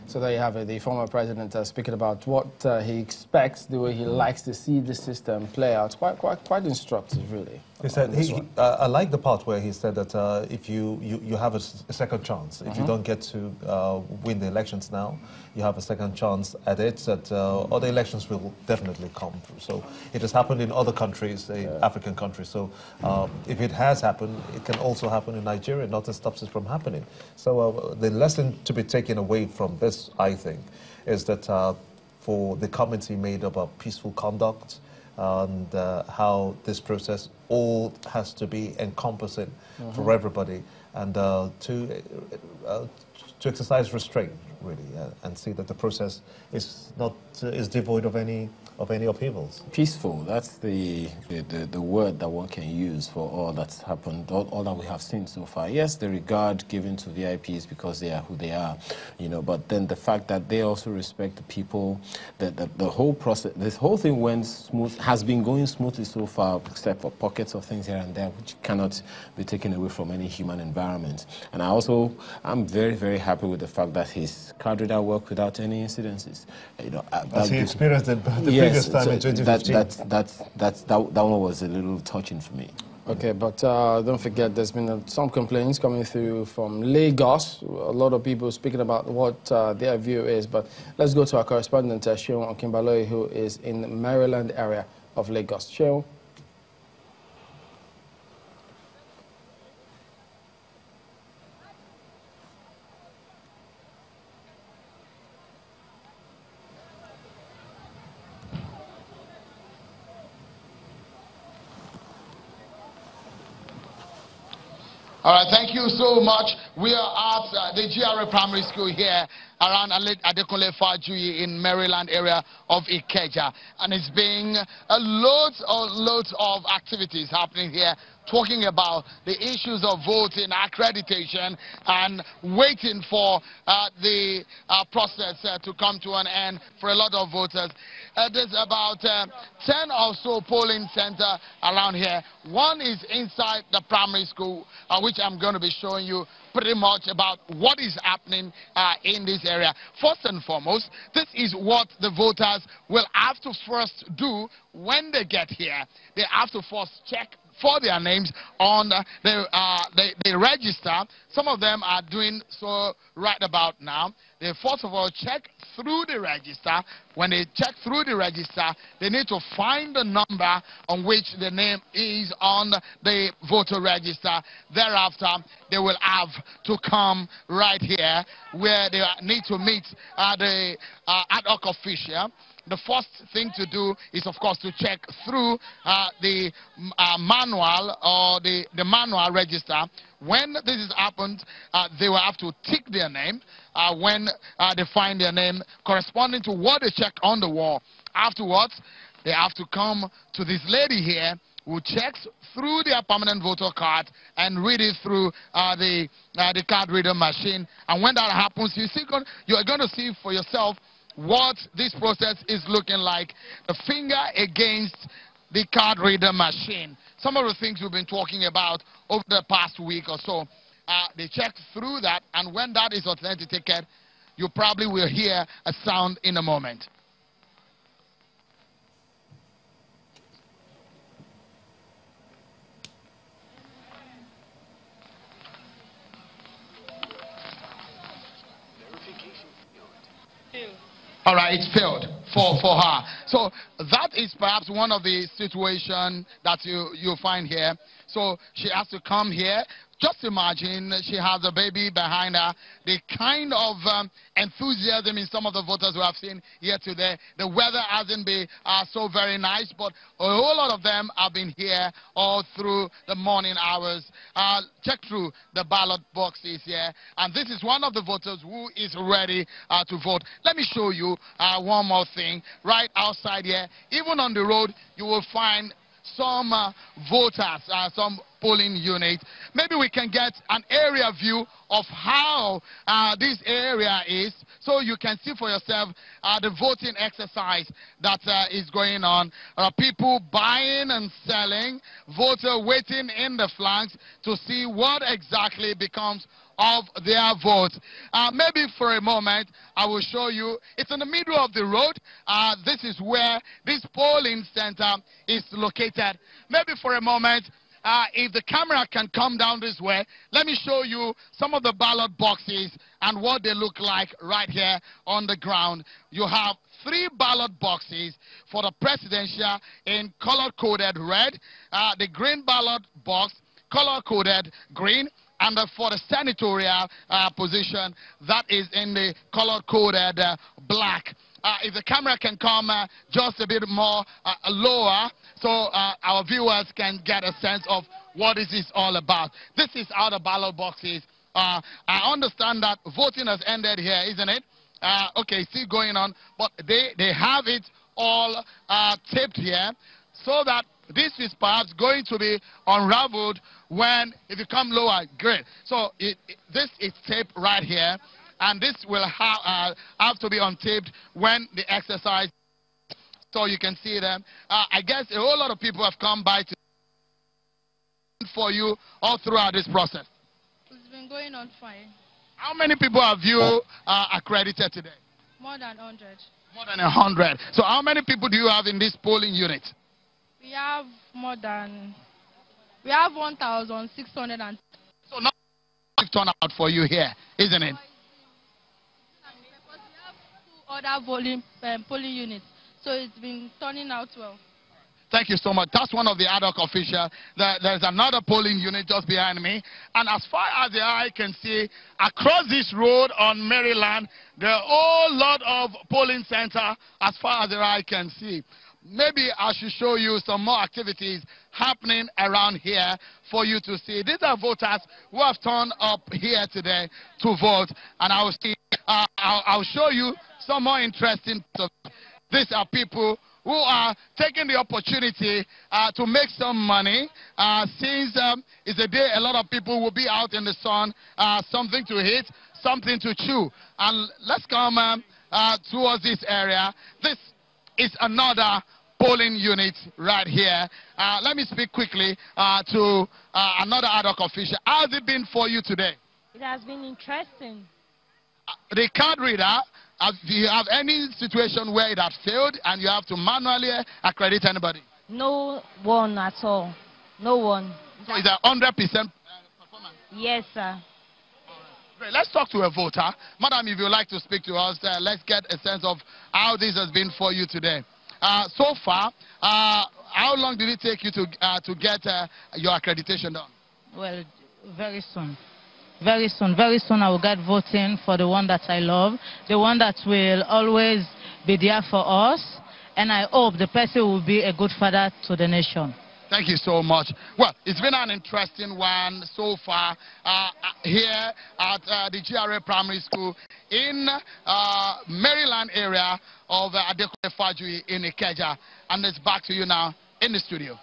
So there you have it, the former president speaking about what he expects, the way he likes to see the system play out. Quite instructive, really. He said, I like the part where he said that if you have a second chance, if you don't get to win the elections now, you have a second chance at it, that other elections will definitely come through. So it has happened in other countries, African countries. So if it has happened, it can also happen in Nigeria. Nothing stops it from happening. So the lesson to be taken away from this, I think, is that for the comments he made about peaceful conduct, and how this process all has to be encompassing for everybody, and to exercise restraint, really, and see that the process is not is devoid of any upheavals. Peaceful, that's the word that one can use for all that's happened, all that we have seen so far. Yes, the regard given to VIPs because they are who they are, you know, but then the fact that they also respect the people, the whole process, this whole thing went smooth, has been going smoothly so far, except for pockets of things here and there, which cannot be taken away from any human environment. And I'm very, very happy with the fact that his card reader worked without any incidences. You know, as he experienced it the previous time in 2015. That one was a little touching for me. Okay, but don't forget, there's been some complaints coming through from Lagos. A lot of people speaking about what their view is. But let's go to our correspondent, Seun Okinbaloye, who is in the Maryland area of Lagos. Seun. All right, thank you so much. We are at the GRA Primary School here around Adekunle Fajuyi in Maryland area of Ikeja. And it's been loads of activities happening here, talking about the issues of voting, accreditation, and waiting for the process to come to an end for a lot of voters. There's about 10 or so polling centers around here. One is inside the primary school, which I'm going to be showing you pretty much about what is happening in this area. First and foremost, this is what the voters will have to first do when they get here. They have to first check for their names on the register. Some of them are doing so right about now. They first of all check through the register. When they check through the register, they need to find the number on which the name is on the voter register. Thereafter, they will have to come right here where they need to meet the ad hoc official. The first thing to do is, of course, to check through the manual or the manual register. When this has happened, they will have to tick their name when they find their name corresponding to what they check on the wall. Afterwards, they have to come to this lady here who checks through their permanent voter card and read it through the card reader machine. And when that happens, you're going to see for yourself what this process is looking like. The finger against the card reader machine. Some of the things we've been talking about over the past week or so, they check through that, and when that is authenticated, you probably will hear a sound in a moment. All right, it's failed for her. So that is perhaps one of the situations that you find here. So she has to come here. Just imagine she has a baby behind her. The kind of enthusiasm in some of the voters we have seen here today. The weather hasn't been so very nice, but a whole lot of them have been here all through the morning hours. Check through the ballot boxes here. And this is one of the voters who is ready to vote. Let me show you one more thing. Right outside here, even on the road, you will find some voters, some polling units. Maybe we can get an area view of how this area is, so you can see for yourself the voting exercise that is going on. People buying and selling, voter waiting in the flanks to see what exactly becomes of their votes. Maybe for a moment, I will show you. It's in the middle of the road. This is where this polling center is located. Maybe for a moment, if the camera can come down this way, let me show you some of the ballot boxes and what they look like right here on the ground. You have 3 ballot boxes for the presidential in color-coded red, the green ballot box color-coded green, and for the senatorial position, that is in the color-coded black. If the camera can come just a bit more lower, so our viewers can get a sense of what this is all about. This is how the ballot box is. I understand that voting has ended here, isn't it? Okay, still going on, but they have it all taped here, so that this is perhaps going to be unraveled when if you come lower. Great. So this is taped right here, and this will have to be untaped when the exercise, so you can see them. I guess a whole lot of people have come by to for you all throughout this process. It's been going on fine. How many people have you accredited today? More than 100. More than 100. So how many people do you have in this polling unit? We have 1,600. So not turnout for you here, isn't it? Because we have 2 other polling units, so it's been turning out well. Thank you so much. That's one of the ad hoc officials. There's another polling unit just behind me. And as far as the eye can see, across this road on Maryland, there are a whole lot of polling centers as far as the eye can see. Maybe I should show you some more activities happening around here for you to see. These are voters who have turned up here today to vote. And I'll show you some more interesting stuff. These are people who are taking the opportunity to make some money, since it's a day a lot of people will be out in the sun, something to eat, something to chew. And let's come towards this area. This is another polling unit right here. Let me speak quickly to another ad hoc official. How has it been for you today? It has been interesting. The card reader, do you have any situation where it has failed and you have to manually accredit anybody? No one at all. No one. So it's a 100% performance? Yes, sir. Great. Let's talk to a voter. Madam, if you'd like to speak to us, let's get a sense of how this has been for you today. So far, how long did it take you to get your accreditation done? Well, very soon. Very soon I will get voting for the one that I love, the one that will always be there for us, and I hope the person will be a good father to the nation. Thank you so much. Well, it's been an interesting one so far here at the GRA Primary School in Maryland area of Adekunle Fajuyi in Ikeja. And it's back to you now in the studio.